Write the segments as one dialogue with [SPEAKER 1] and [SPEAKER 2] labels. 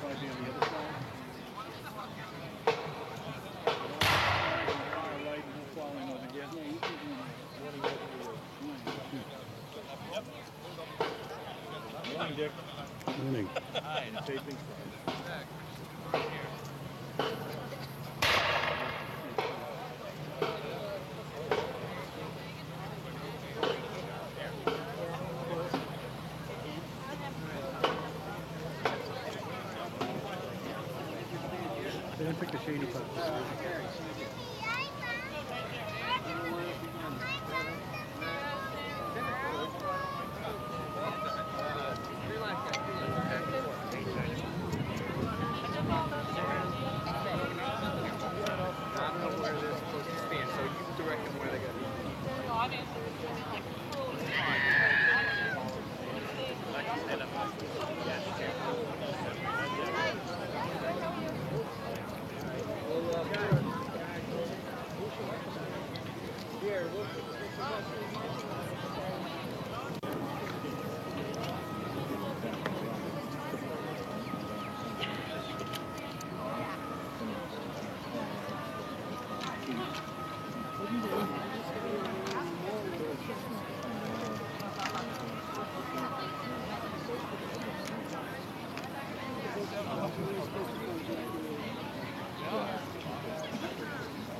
[SPEAKER 1] probably be on the other side. Right, and we'll fall in over here. Morning, Dick.
[SPEAKER 2] Morning.
[SPEAKER 1] Hi. Taping.
[SPEAKER 2] They didn't pick the shady part.
[SPEAKER 3] I don't know where they're supposed to stand, so you direct them where they got to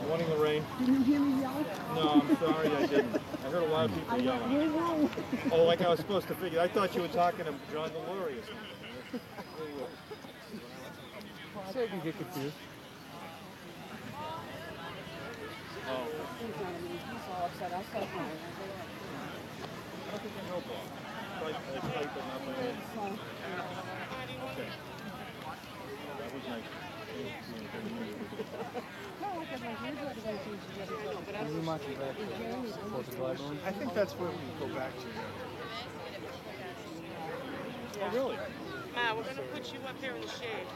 [SPEAKER 1] Morning, Lorraine.
[SPEAKER 4] Did you hear me yell?
[SPEAKER 1] No, I'm sorry, I didn't. I heard a lot of people yelling. Oh, like I was supposed to figure. I thought you were talking to John Delury or something.
[SPEAKER 2] So you can get confused.
[SPEAKER 1] Oh,
[SPEAKER 4] He's all upset. I'll start crying.
[SPEAKER 1] no problem. Tight, but not by any. Okay. That was nice.
[SPEAKER 2] I think that's where we go back to.
[SPEAKER 1] Oh, really?
[SPEAKER 5] Ma, we're gonna put you up here in the shade.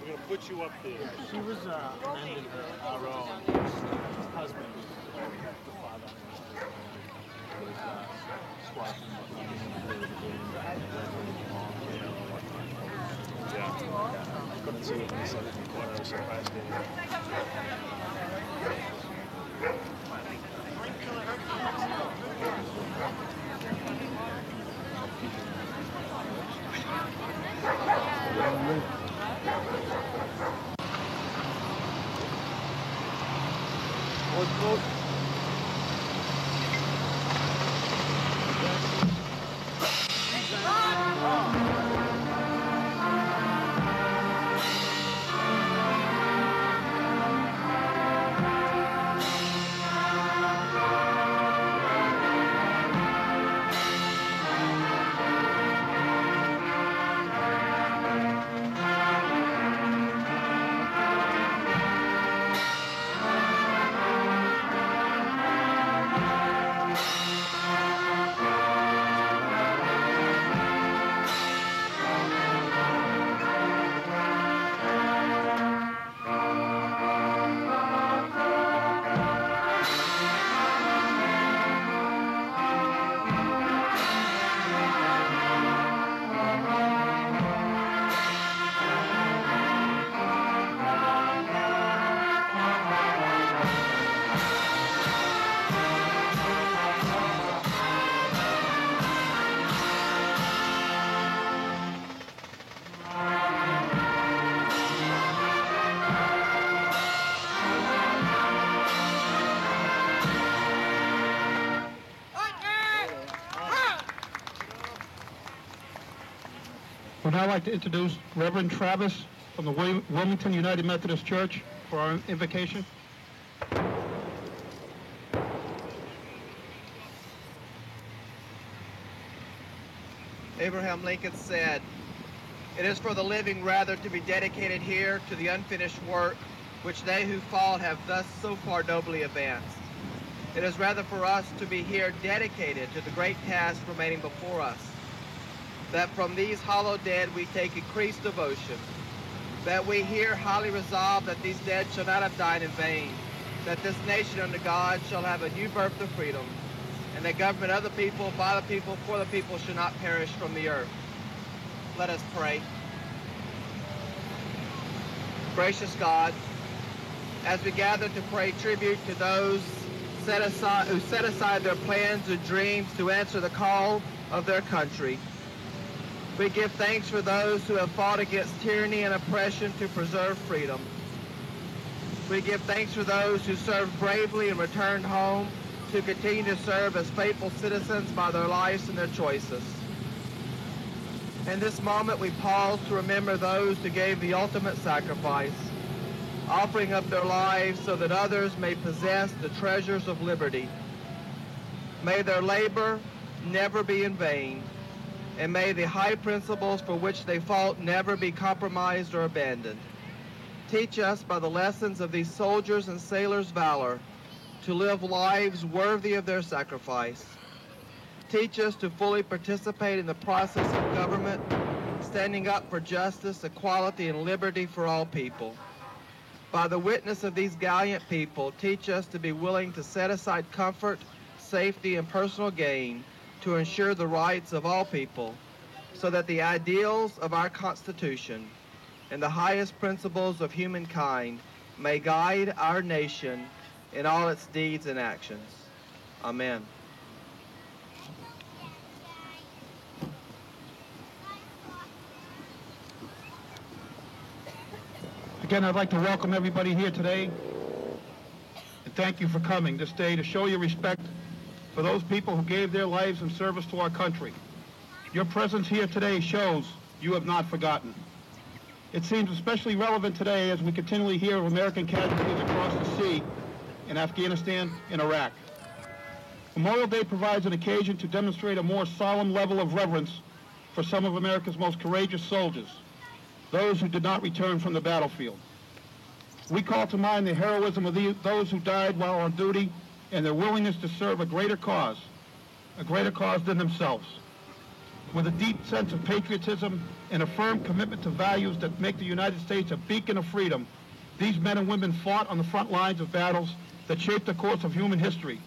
[SPEAKER 1] We're going to put you up there.
[SPEAKER 2] She was mending our own husband, the father. Was squashing
[SPEAKER 1] Yeah. Couldn't see it when he said it in the corner. I was surprised.
[SPEAKER 2] Would now like to introduce Reverend Travis from the Wilmington United Methodist Church for our invocation.
[SPEAKER 3] Abraham Lincoln said, "It is for the living rather to be dedicated here to the unfinished work which they who fought have thus so far nobly advanced. It is rather for us to be here dedicated to the great task remaining before us, that from these hollow dead we take increased devotion, that we here highly resolve that these dead shall not have died in vain, that this nation under God shall have a new birth of freedom, and that government of the people, by the people, for the people shall not perish from the earth." Let us pray. Gracious God, as we gather to pay tribute to those who set aside their plans and dreams to answer the call of their country, we give thanks for those who have fought against tyranny and oppression to preserve freedom. We give thanks for those who served bravely and returned home to continue to serve as faithful citizens by their lives and their choices. In this moment, we pause to remember those who gave the ultimate sacrifice, offering up their lives so that others may possess the treasures of liberty. May their labor never be in vain, and may the high principles for which they fought never be compromised or abandoned. Teach us by the lessons of these soldiers' and sailors' valor to live lives worthy of their sacrifice. Teach us to fully participate in the process of government, standing up for justice, equality, and liberty for all people. By the witness of these gallant people, teach us to be willing to set aside comfort, safety, and personal gain to ensure the rights of all people, so that the ideals of our Constitution and the highest principles of humankind may guide our nation in all its deeds and actions. Amen.
[SPEAKER 2] Again, I'd like to welcome everybody here today and thank you for coming this day to show your respect for those people who gave their lives in service to our country. Your presence here today shows you have not forgotten. It seems especially relevant today as we continually hear of American casualties across the sea in Afghanistan and Iraq. Memorial Day provides an occasion to demonstrate a more solemn level of reverence for some of America's most courageous soldiers, those who did not return from the battlefield. We call to mind the heroism of those who died while on duty and their willingness to serve a greater cause than themselves. With a deep sense of patriotism and a firm commitment to values that make the United States a beacon of freedom, these men and women fought on the front lines of battles that shaped the course of human history.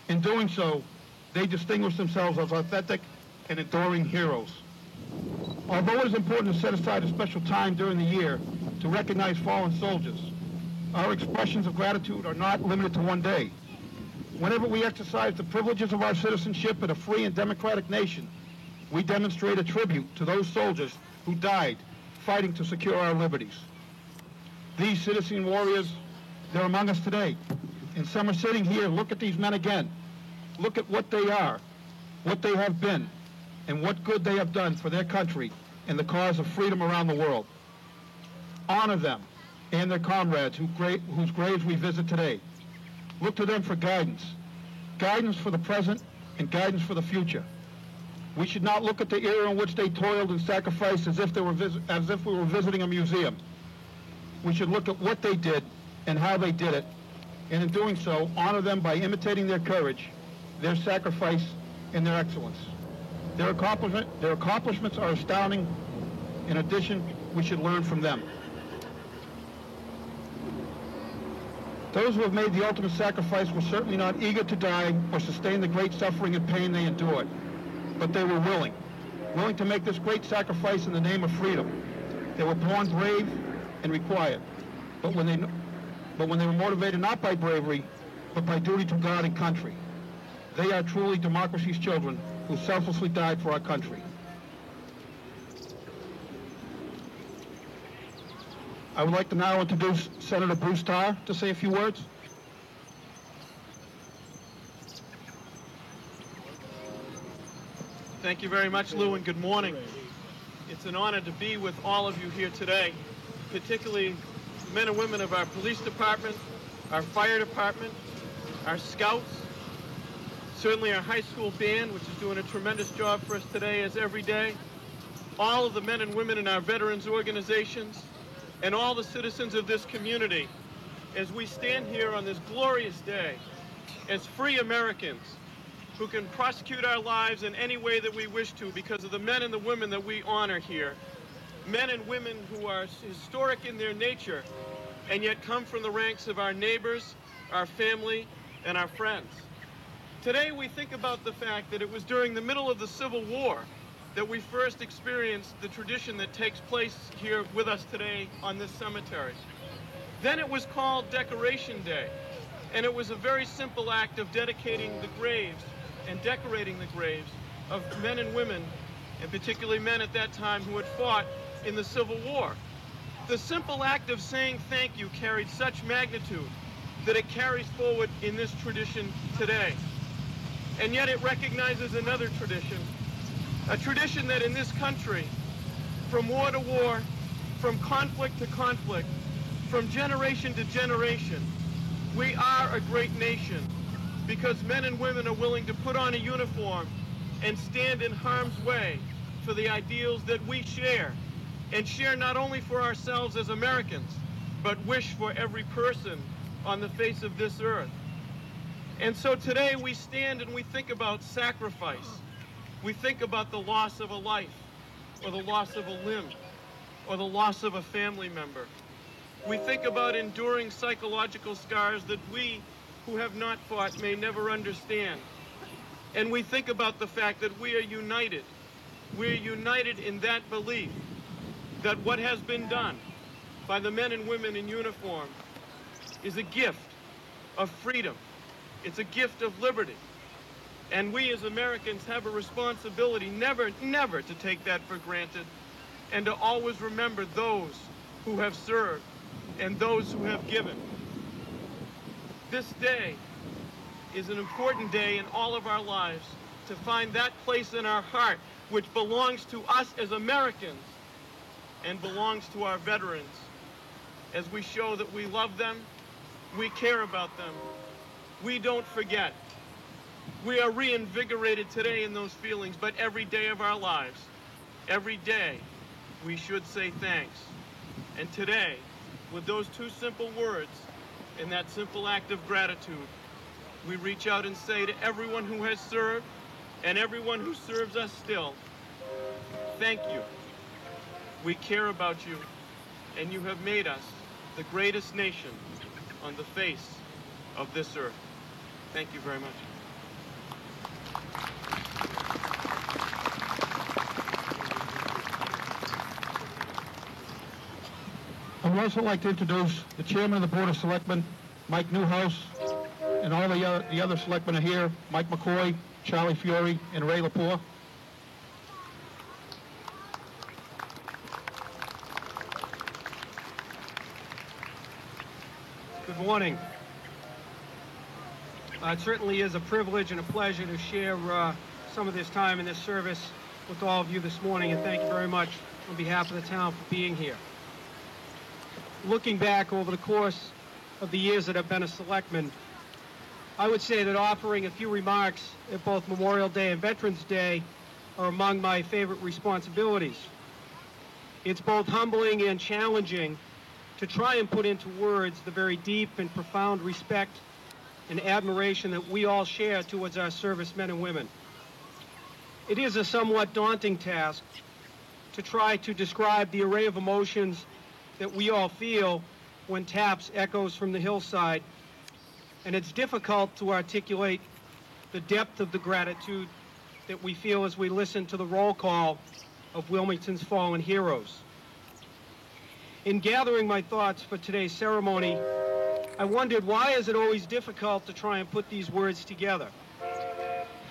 [SPEAKER 2] In doing so, they distinguished themselves as authentic and enduring heroes. Although it is important to set aside a special time during the year to recognize fallen soldiers, our expressions of gratitude are not limited to one day. Whenever we exercise the privileges of our citizenship in a free and democratic nation, we demonstrate a tribute to those soldiers who died fighting to secure our liberties. These citizen warriors, they're among us today. And some are sitting here. Look at these men again. Look at what they are, what they have been, and what good they have done for their country and the cause of freedom around the world. Honor them and their comrades whose graves we visit today. Look to them for guidance for the present and guidance for the future. We should not look at the era in which they toiled and sacrificed as if we were visiting a museum. We should look at what they did and how they did it, and in doing so, honor them by imitating their courage, their sacrifice, and their excellence. Their accomplishments are astounding. In addition, we should learn from them. Those who have made the ultimate sacrifice were certainly not eager to die or sustain the great suffering and pain they endured, but they were willing to make this great sacrifice in the name of freedom. They were born brave and required, but when they were motivated not by bravery, but by duty to God and country. They are truly democracy's children who selflessly died for our country. I would like to now introduce Senator Bruce Tarr to say a few words.
[SPEAKER 6] Thank you very much, Lou, and good morning. It's an honor to be with all of you here today, particularly men and women of our police department, our fire department, our scouts, certainly our high school band, which is doing a tremendous job for us today as every day, all of the men and women in our veterans organizations, and all the citizens of this community as we stand here on this glorious day as free Americans who can prosecute our lives in any way that we wish to because of the men and the women that we honor here. Men and women who are historic in their nature and yet come from the ranks of our neighbors, our family, and our friends. Today we think about the fact that it was during the middle of the Civil War that we first experienced the tradition that takes place here with us today on this cemetery. Then it was called Decoration Day, and it was a very simple act of dedicating the graves and decorating the graves of men and women, and particularly men at that time who had fought in the Civil War. The simple act of saying thank you carried such magnitude that it carries forward in this tradition today. And yet it recognizes another tradition, a tradition that in this country, from war to war, from conflict to conflict, from generation to generation, we are a great nation because men and women are willing to put on a uniform and stand in harm's way for the ideals that we share, and share not only for ourselves as Americans, but wish for every person on the face of this earth. And so today we stand and we think about sacrifice. We think about the loss of a life, or the loss of a limb, or the loss of a family member. We think about enduring psychological scars that we who have not fought may never understand. And we think about the fact that we are united. We are united in that belief that what has been done by the men and women in uniform is a gift of freedom. It's a gift of liberty. And we as Americans have a responsibility never to take that for granted, and to always remember those who have served and those who have given. This day is an important day in all of our lives to find that place in our heart which belongs to us as Americans and belongs to our veterans, as we show that we love them, we care about them, we don't forget. We are reinvigorated today in those feelings, but every day of our lives, every day, we should say thanks. And today, with those two simple words and that simple act of gratitude, we reach out and say to everyone who has served and everyone who serves us still, thank you. We care about you, and you have made us the greatest nation on the face of this earth. Thank you very much.
[SPEAKER 2] I would also like to introduce the Chairman of the Board of Selectmen, Mike Newhouse, and all the other selectmen are here, Mike McCoy, Charlie Fiore, and Ray Lepore.
[SPEAKER 7] Good morning. It certainly is a privilege and a pleasure to share some of this time in this service with all of you this morning, and thank you very much on behalf of the town for being here. Looking back over the course of the years that I've been a selectman, I would say that offering a few remarks at both Memorial Day and Veterans Day are among my favorite responsibilities. It's both humbling and challenging to try and put into words the very deep and profound respect and admiration that we all share towards our servicemen and women. It is a somewhat daunting task to try to describe the array of emotions that we all feel when TAPS echoes from the hillside, and it's difficult to articulate the depth of the gratitude that we feel as we listen to the roll call of Wilmington's fallen heroes. In gathering my thoughts for today's ceremony, I wondered, why is it always difficult to try and put these words together?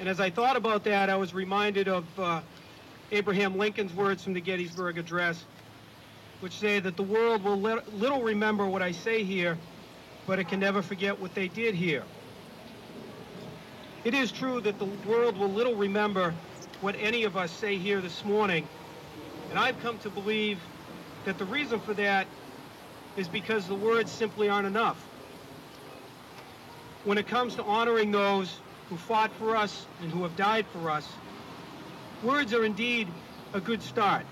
[SPEAKER 7] And as I thought about that, I was reminded of Abraham Lincoln's words from the Gettysburg Address, which say that the world will little remember what I say here, but it can never forget what they did here. It is true that the world will little remember what any of us say here this morning, and I've come to believe that the reason for that is because the words simply aren't enough. When it comes to honoring those who fought for us and who have died for us, words are indeed a good start,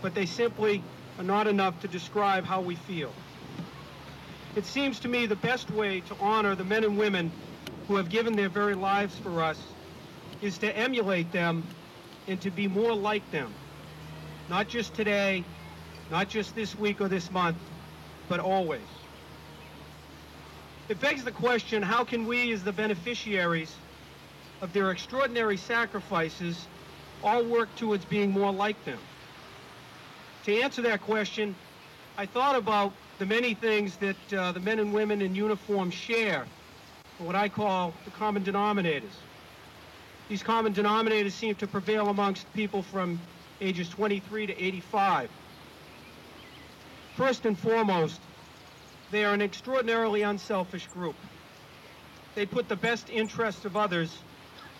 [SPEAKER 7] but they simply are not enough to describe how we feel. It seems to me the best way to honor the men and women who have given their very lives for us is to emulate them and to be more like them. Not just today, not just this week or this month, but always. It begs the question, how can we as the beneficiaries of their extraordinary sacrifices all work towards being more like them? To answer that question, I thought about the many things that the men and women in uniform share, what I call the common denominators. These common denominators seem to prevail amongst people from ages 23 to 85. First and foremost, they are an extraordinarily unselfish group. They put the best interests of others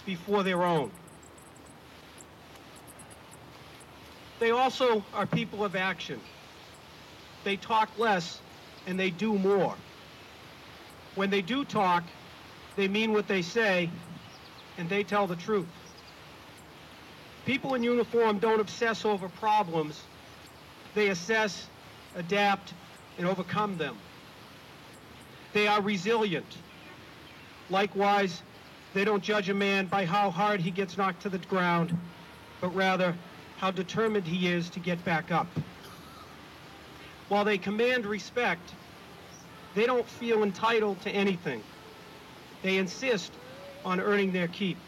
[SPEAKER 7] before their own. They also are people of action. They talk less and they do more. When they do talk, they mean what they say and they tell the truth. People in uniform don't obsess over problems. They assess, adapt, and overcome them. They are resilient. Likewise, they don't judge a man by how hard he gets knocked to the ground, but rather how determined he is to get back up. While they command respect, they don't feel entitled to anything. They insist on earning their keep.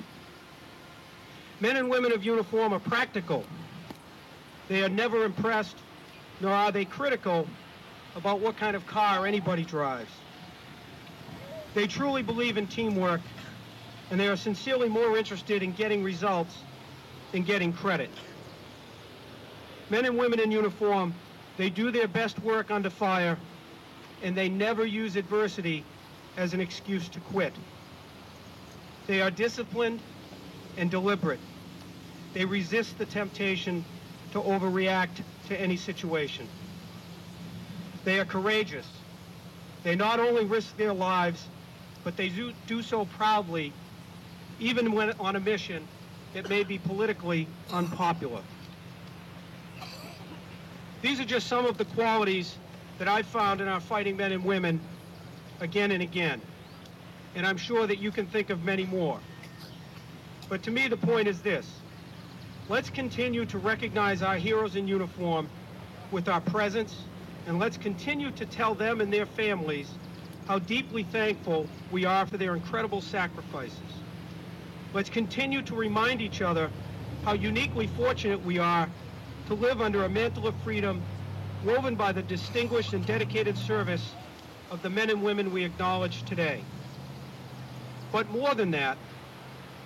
[SPEAKER 7] Men and women of uniform are practical. They are never impressed, nor are they critical about what kind of car anybody drives. They truly believe in teamwork, and they are sincerely more interested in getting results than getting credit. Men and women in uniform, they do their best work under fire, and they never use adversity as an excuse to quit. They are disciplined and deliberate. They resist the temptation to overreact to any situation. They are courageous. They not only risk their lives, but they do so proudly, even when on a mission that may be politically unpopular. These are just some of the qualities that I've found in our fighting men and women again and again. And I'm sure that you can think of many more. But to me, the point is this. Let's continue to recognize our heroes in uniform with our presence, and let's continue to tell them and their families how deeply thankful we are for their incredible sacrifices. Let's continue to remind each other how uniquely fortunate we are to live under a mantle of freedom woven by the distinguished and dedicated service of the men and women we acknowledge today. But more than that,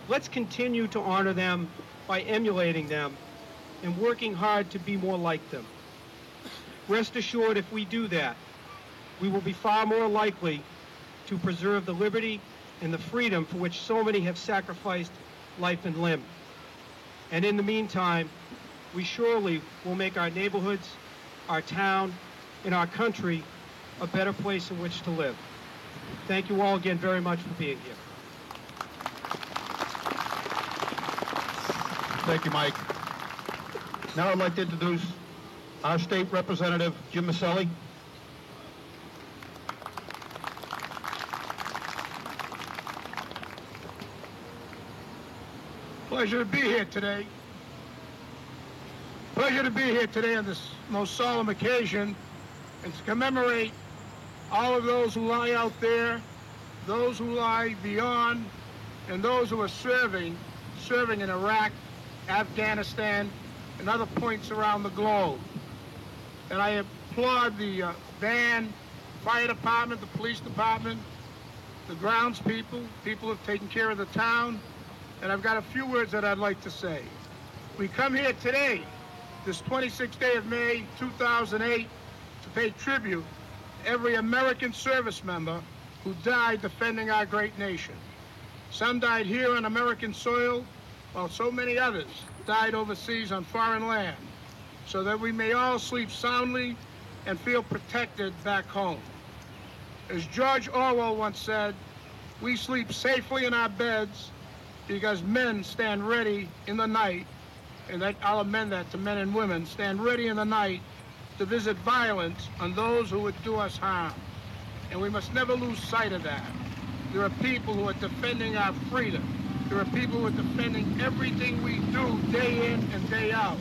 [SPEAKER 7] let's continue to honor them by emulating them and working hard to be more like them. Rest assured, if we do that, we will be far more likely to preserve the liberty and the freedom for which so many have sacrificed life and limb. And in the meantime, we surely will make our neighborhoods, our town, and our country a better place in which to live. Thank you all again very much for being here.
[SPEAKER 2] Thank you, Mike. Now I'd like to introduce our state representative, Jim Maselli.
[SPEAKER 8] Pleasure to be here today. Pleasure to be here today on this most solemn occasion and to commemorate all of those who lie out there, those who lie beyond, and those who are serving in Iraq, Afghanistan, and other points around the globe. And I applaud the band, fire department, the police department, the grounds people who have taken care of the town, and I've got a few words that I'd like to say. We come here today, this 26th day of May, 2008, to pay tribute to every American service member who died defending our great nation. Some died here on American soil, while so many others died overseas on foreign land, so that we may all sleep soundly and feel protected back home. As George Orwell once said, we sleep safely in our beds because men stand ready in the night, and that I'll amend that to men and women, stand ready in the night to visit violence on those who would do us harm. And we must never lose sight of that. There are people who are defending our freedom. There are people who are defending everything we do day in and day out.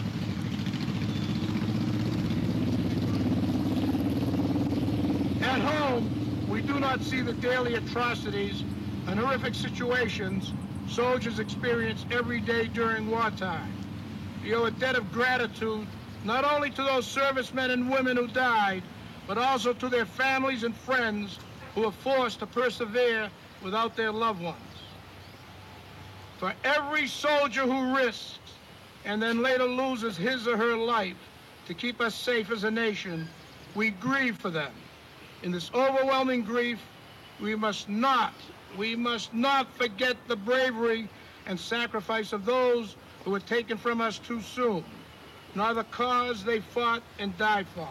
[SPEAKER 8] At home, we do not see the daily atrocities and horrific situations soldiers experience every day during wartime. you owe a debt of gratitude not only to those servicemen and women who died, but also to their families and friends who were forced to persevere without their loved ones. For every soldier who risks and then later loses his or her life to keep us safe as a nation, we grieve for them. In this overwhelming grief, we must not forget the bravery and sacrifice of those who were taken from us too soon, nor the cause they fought and died for.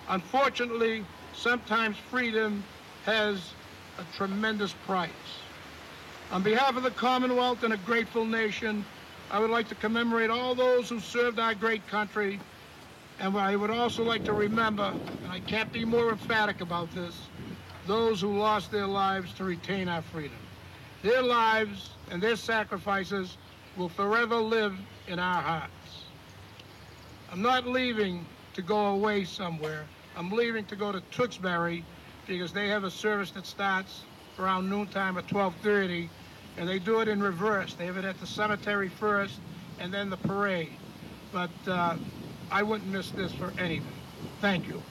[SPEAKER 8] Unfortunately, sometimes freedom has a tremendous price. On behalf of the Commonwealth and a grateful nation, I would like to commemorate all those who served our great country, and I would also like to remember, and I can't be more emphatic about this, those who lost their lives to retain our freedom. Their lives and their sacrifices will forever live in our hearts. I'm not leaving to go away somewhere. I'm leaving to go to Tewksbury because they have a service that starts around noontime at 12:30, and they do it in reverse. They have it at the cemetery first and then the parade. But I wouldn't miss this for anything. Thank you.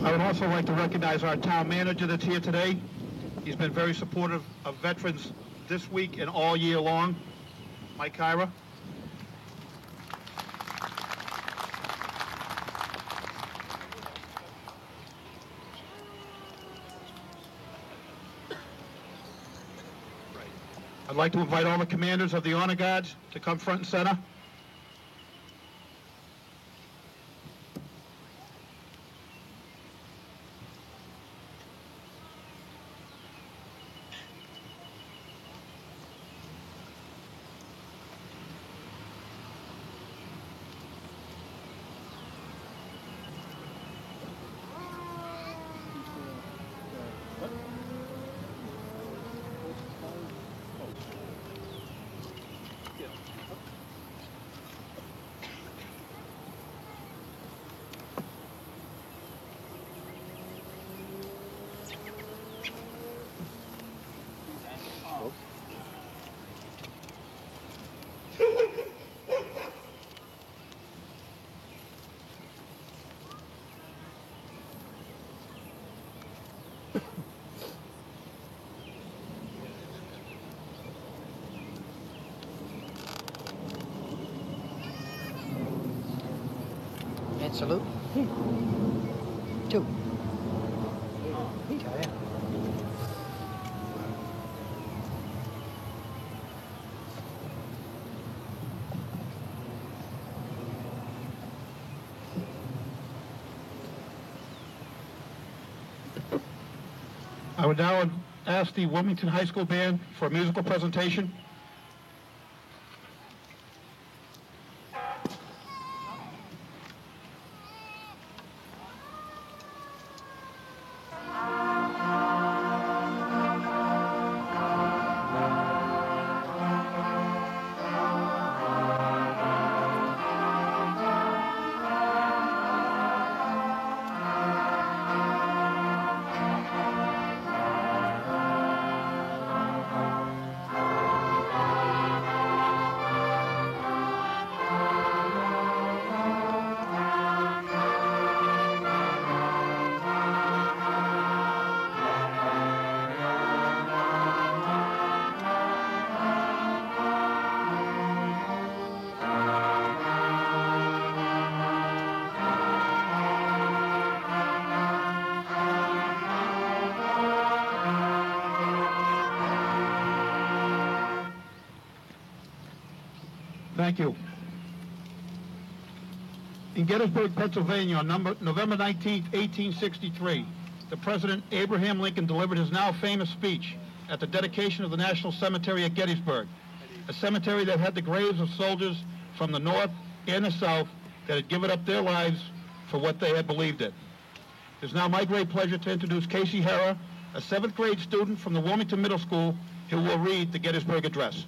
[SPEAKER 2] I would also like to recognize our town manager that's here today. He's been very supportive of veterans this week and all year long. Mike Kyra. I'd like to invite all the commanders of the Honor Guards to come front and center.
[SPEAKER 9] And salute. Two. Okay.
[SPEAKER 2] I would now ask the Wilmington High School Band for a musical presentation. Thank you. In Gettysburg, Pennsylvania, on November 19, 1863, the President Abraham Lincoln delivered his now famous speech at the dedication of the National Cemetery at Gettysburg, a cemetery that had the graves of soldiers from the North and the South that had given up their lives for what they had believed in. It is now my great pleasure to introduce Casey Hera, a 7th grade student from the Wilmington Middle School, who will read the Gettysburg Address.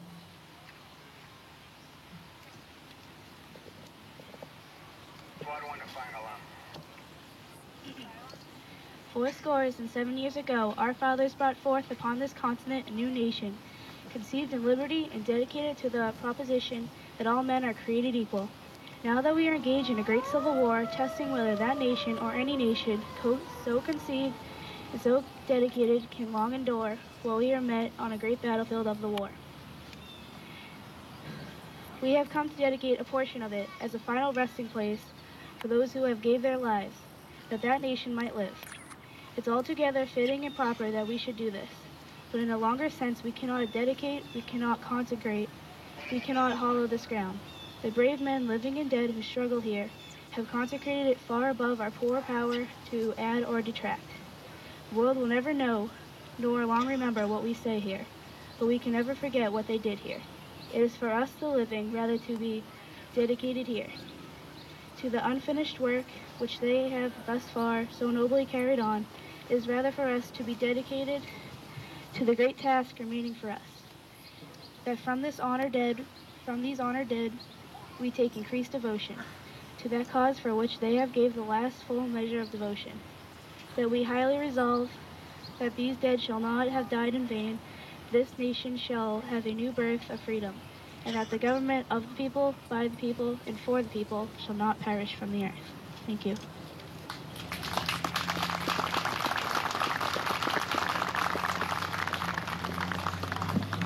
[SPEAKER 10] 407 years ago, our fathers brought forth upon this continent a new nation, conceived in liberty and dedicated to the proposition that all men are created equal. Now that we are engaged in a great civil war, testing whether that nation or any nation so conceived and so dedicated can long endure while we are met on a great battlefield of the war. We have come to dedicate a portion of it as a final resting place for those who have gave their lives, that that nation might live. It's altogether fitting and proper that we should do this. But in a longer sense, we cannot dedicate, we cannot consecrate, we cannot hollow this ground. The brave men, living and dead, who struggle here, have consecrated it far above our poor power to add or detract. The world will never know, nor long remember what we say here, but we can never forget what they did here. It is for us, the living, rather to be dedicated here, to the unfinished work which they have thus far so nobly carried on. It is rather for us to be dedicated to the great task remaining for us, that from these honored dead, we take increased devotion to that cause for which they have gave the last full measure of devotion, that we highly resolve that these dead shall not have died in vain, this nation shall have a new birth of freedom, and that the government of the people, by the people, and for the people shall not perish from the earth. Thank you.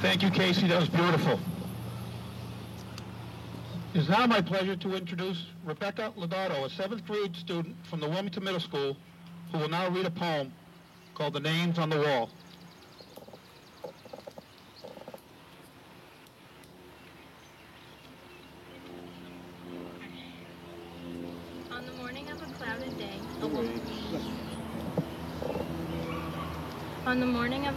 [SPEAKER 2] Thank you, Casey. That was beautiful. It is now my pleasure to introduce Rebecca Lodato, a 7th grade student from the Wilmington Middle School, who will now read a poem called The Names on the Wall.
[SPEAKER 10] On the morning of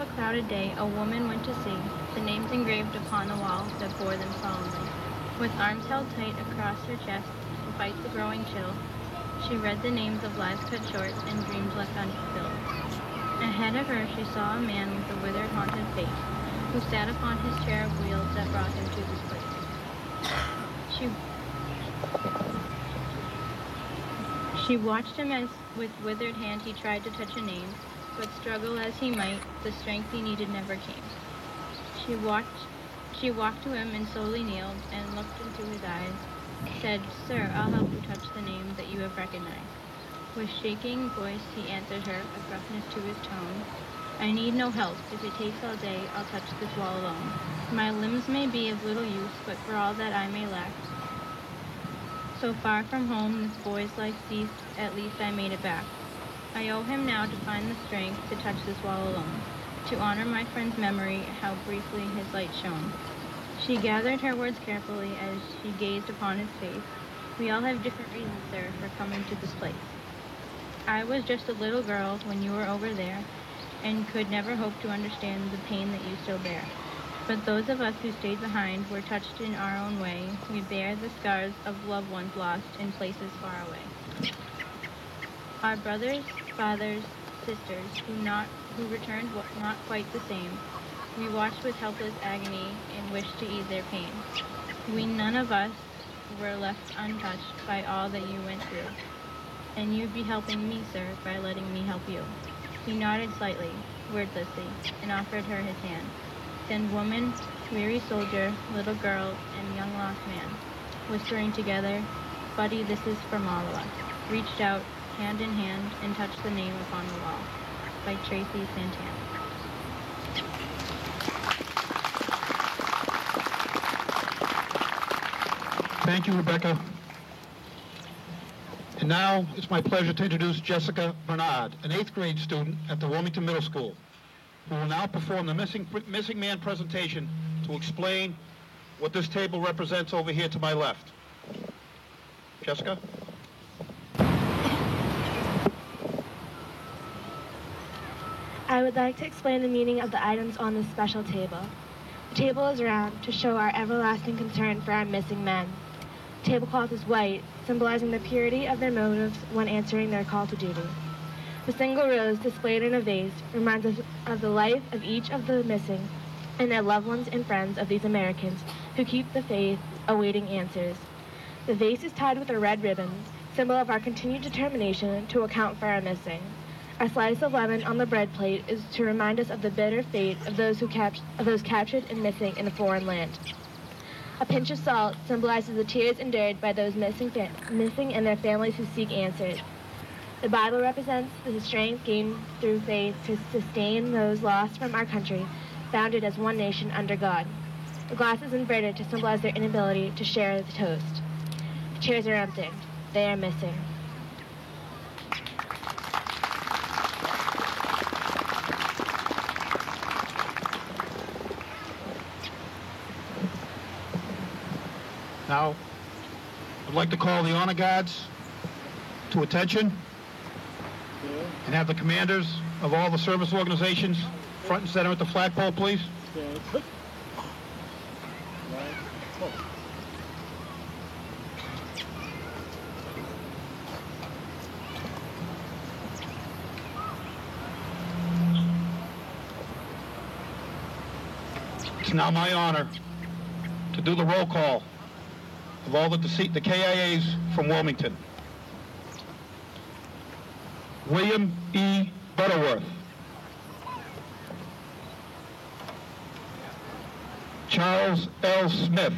[SPEAKER 10] a clouded day, a woman went to see the names engraved upon the walls that bore them solemnly. With arms held tight across her chest to fight the growing chill, she read the names of lives cut short and dreams left unfulfilled. Ahead of her she saw a man with a withered, haunted face, who sat upon his chair of wheels that brought him to this place. She watched him as with withered hand he tried to touch a name, but struggle as he might, the strength he needed never came. She walked to him and slowly kneeled and looked into his eyes, said, "Sir, I'll help you touch the name that you have recognized." With shaking voice he answered her, a gruffness to his tone, "I need no help. If it takes all day, I'll touch this wall alone. My limbs may be of little use, but for all that I may lack, so far from home this boy's life ceased, at least I made it back. I owe him now to find the strength to touch this wall alone, to honor my friend's memory, how briefly his light shone." She gathered her words carefully as she gazed upon his face. "We all have different reasons, sir, for coming to this place. I was just a little girl when you were over there, and could never hope to understand the pain that you still bear. But those of us who stayed behind were touched in our own way. We bear the scars of loved ones lost in places far away. Our brothers, fathers, sisters, who returned not quite the same. We watched with helpless agony and wished to ease their pain. We none of us were left untouched by all that you went through. And you'd be helping me, sir, by letting me help you." He nodded slightly, wordlessly, and offered her his hand. Then woman, weary soldier, little girl, and young lost man, whispering together, "Buddy, this is from all of us," reached out, hand in hand, and touched the name upon the wall. By Tracy Santana.
[SPEAKER 2] Thank you, Rebecca. And now it's my pleasure to introduce Jessica Bernard, an 8th grade student at the Wilmington Middle School, who will now perform the missing man presentation to explain what this table represents over here to my left. Jessica?
[SPEAKER 10] I would like to explain the meaning of the items on this special table. The table is round to show our everlasting concern for our missing men. The tablecloth is white, symbolizing the purity of their motives when answering their call to duty. The single rose displayed in a vase reminds us of the life of each of the missing and their loved ones and friends of these Americans who keep the faith, awaiting answers. The vase is tied with a red ribbon, symbol of our continued determination to account for our missing.
[SPEAKER 11] A slice of lemon on the bread plate is to remind us of the bitter fate of those captured and missing in a foreign land. A pinch of salt symbolizes the tears endured by those missing and their families who seek answers. The Bible represents the strength gained through faith to sustain those lost from our country, founded as one nation under God. The glass is inverted to symbolize their inability to share the toast. The chairs are empty. They are missing.
[SPEAKER 2] Now, I'd like to call the honor guards to attention and have the commanders of all the service organizations front and center at the flagpole, please. It's now my honor to do the roll call of all the KIAs from Wilmington. William E. Butterworth. Charles L. Smith.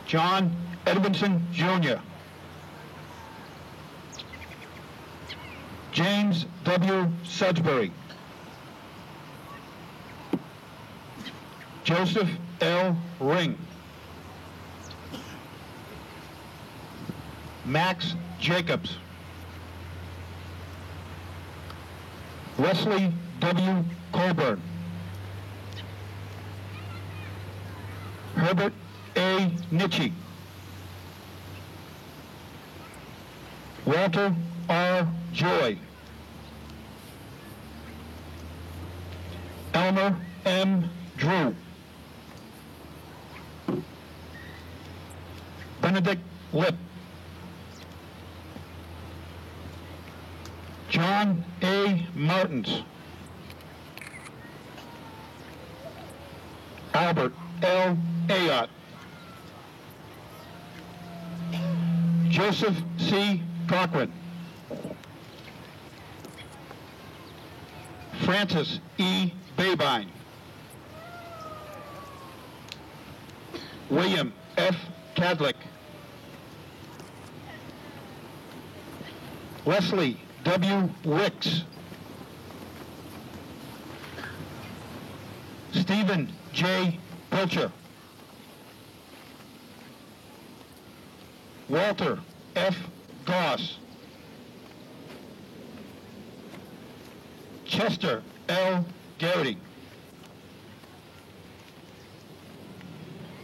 [SPEAKER 2] John Edmondson, Jr. James W. Sudbury. Joseph L. Ring. Max Jacobs. Wesley W. Colburn. Herbert A. Nitchie. Walter R. Joy. Elmer M. Drew. Benedict Lip. John A. Martins. Albert L. Ayotte. Joseph C. Cochran. Francis E. Babine. William F. Cadlick. Leslie W. Wicks. Stephen J. Pilcher. Walter F. Goss. Chester L. Garrity.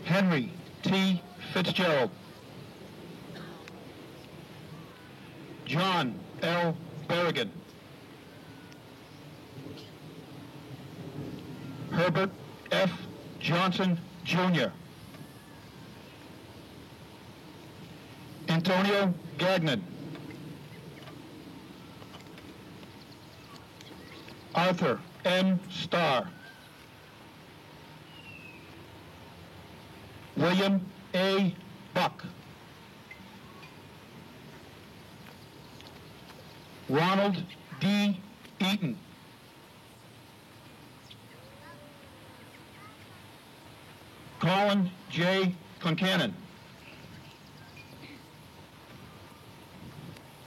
[SPEAKER 2] Henry T. Fitzgerald. John L. Berrigan. Herbert F. Johnson, Jr. Antonio Gagnon. Arthur M. Starr. William A. Buck. Ronald D. Eaton. Colin J. Concannon.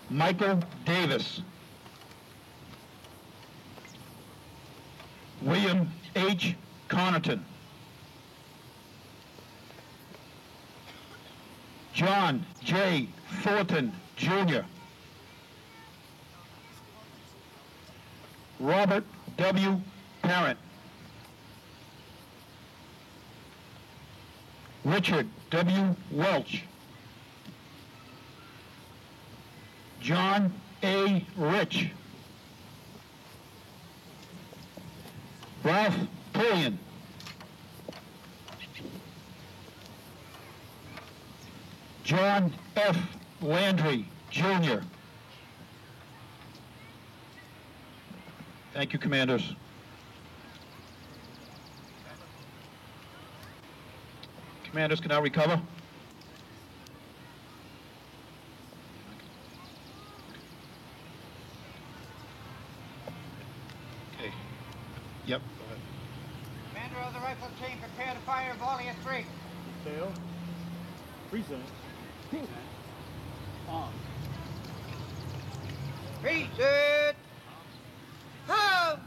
[SPEAKER 2] Michael Davis. William H. Connaughton. John J. Thornton, Jr. Robert W. Parent. Richard W. Welch. John A. Rich. Ralph Pullian. John F. Landry, Jr. Thank you, Commanders. Commanders can now recover. Yep.
[SPEAKER 12] Commander of the rifle team, prepare to fire volley at 3.
[SPEAKER 1] Tail. Present. On.
[SPEAKER 12] Present. Ho!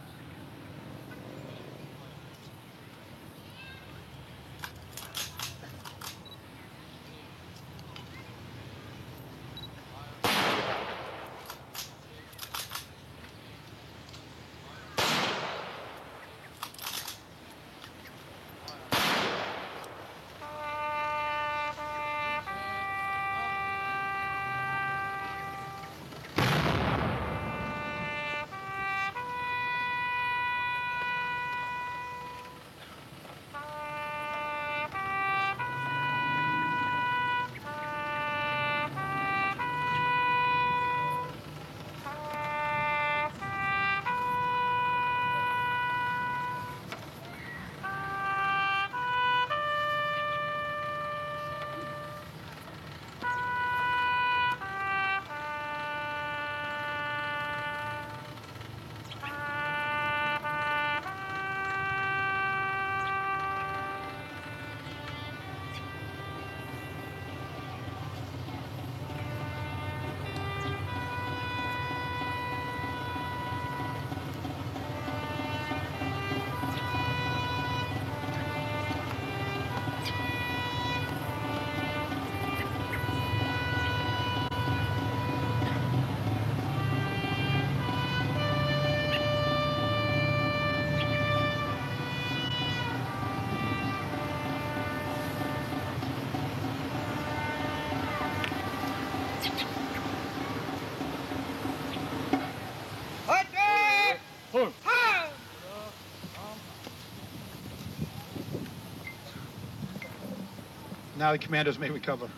[SPEAKER 2] Now the commanders may recover.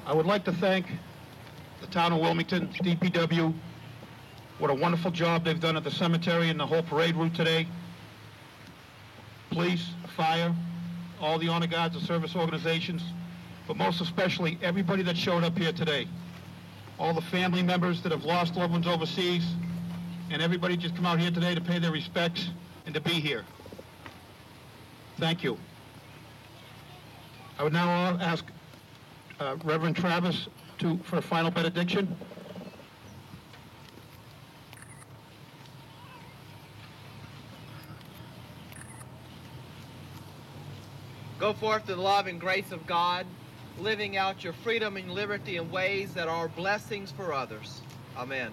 [SPEAKER 2] I would like to thank the town of Wilmington, DPW. What a wonderful job they've done at the cemetery and the whole parade route today. Police, fire, all the honor guards, the service organizations, but most especially everybody that showed up here today. All the family members that have lost loved ones overseas, and everybody just come out here today to pay their respects and to be here. Thank you. I would now ask Reverend Travis for a final benediction.
[SPEAKER 3] Go forth in the love and grace of God, living out your freedom and liberty in ways that are blessings for others. Amen.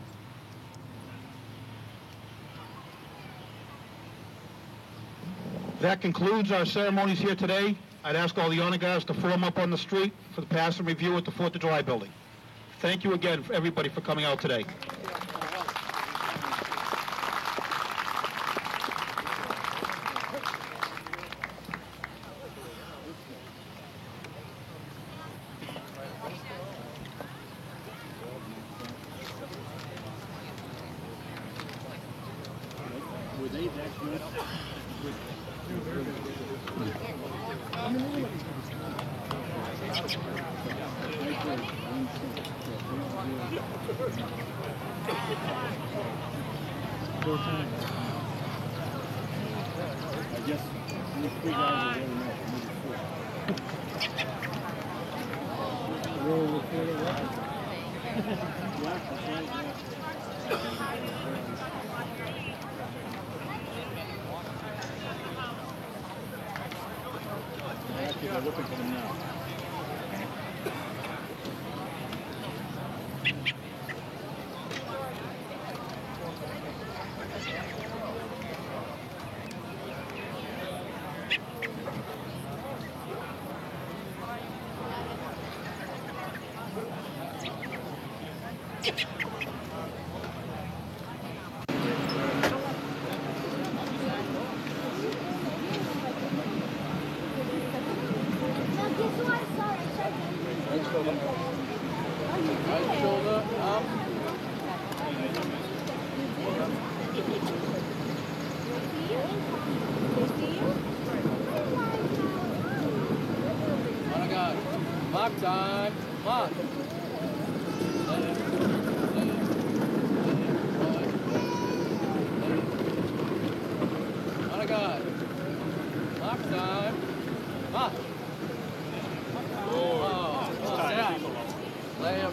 [SPEAKER 2] That concludes our ceremonies here today. I'd ask all the honor guards to form up on the street for the pass and review at the 4th of July building. Thank you again, for everybody, for coming out today.
[SPEAKER 3] Mark time. Mark. On a gun. Lock time. Up. Oh, lay him.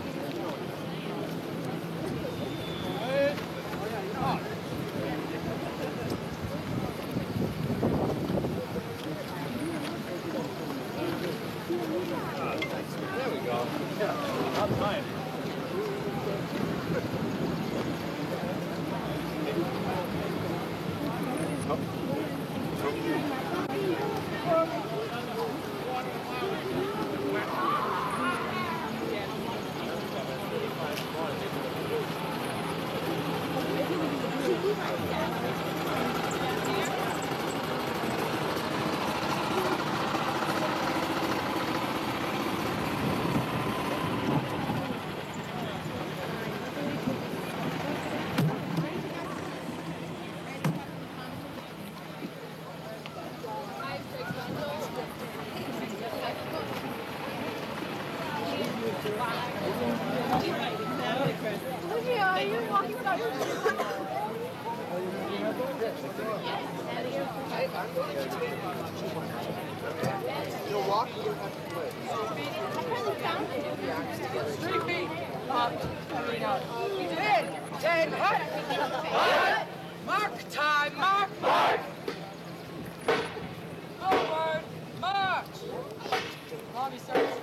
[SPEAKER 3] There we go. Yeah, up time.
[SPEAKER 4] Olivia, are you walking without your shoes?
[SPEAKER 3] You'll walk, you don't have to quit.
[SPEAKER 4] Straight feet. Up. Coming out. In. Hut. Mark time. Mark. Forward. March. Lobby service.